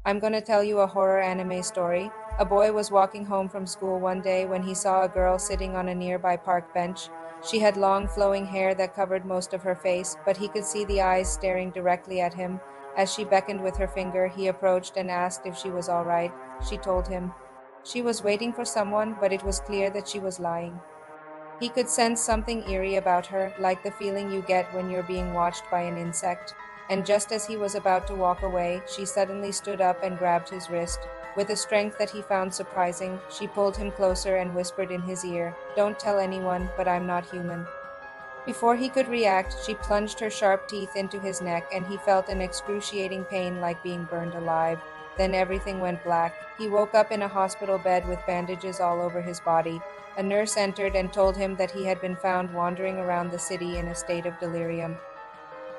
I'm gonna tell you a horror anime story. A boy was walking home from school one day when he saw a girl sitting on a nearby park bench. She had long flowing hair that covered most of her face, but he could see the eyes staring directly at him. As she beckoned with her finger, he approached and asked if she was all right. She told him. She was waiting for someone, but it was clear that she was lying. He could sense something eerie about her, like the feeling you get when you're being watched by an insect. And just as he was about to walk away, she suddenly stood up and grabbed his wrist. With a strength that he found surprising, she pulled him closer and whispered in his ear, "Don't tell anyone, but I'm not human." Before he could react, she plunged her sharp teeth into his neck, and he felt an excruciating pain like being burned alive. Then everything went black. He woke up in a hospital bed with bandages all over his body. A nurse entered and told him that he had been found wandering around the city in a state of delirium.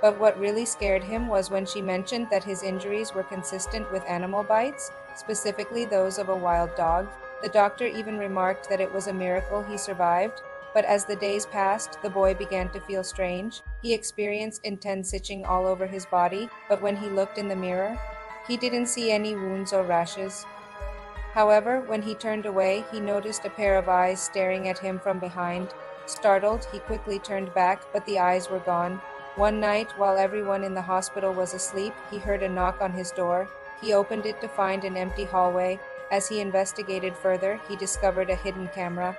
But what really scared him was when she mentioned that his injuries were consistent with animal bites, specifically those of a wild dog. The doctor even remarked that it was a miracle he survived. But as the days passed, the boy began to feel strange. He experienced intense itching all over his body, but when he looked in the mirror, he didn't see any wounds or rashes. However, when he turned away, he noticed a pair of eyes staring at him from behind. Startled, he quickly turned back, but the eyes were gone. One night, while everyone in the hospital was asleep, he heard a knock on his door. He opened it to find an empty hallway. As he investigated further, he discovered a hidden camera.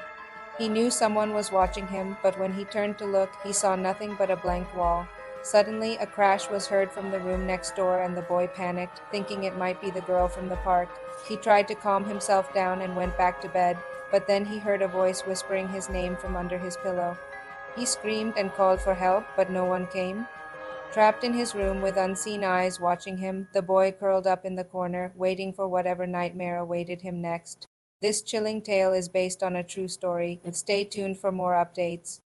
He knew someone was watching him, but when he turned to look, he saw nothing but a blank wall. Suddenly, a crash was heard from the room next door, and the boy panicked, thinking it might be the girl from the park. He tried to calm himself down and went back to bed, but then he heard a voice whispering his name from under his pillow. He screamed and called for help, but no one came. Trapped in his room with unseen eyes watching him, the boy curled up in the corner, waiting for whatever nightmare awaited him next. This chilling tale is based on a true story. Stay tuned for more updates.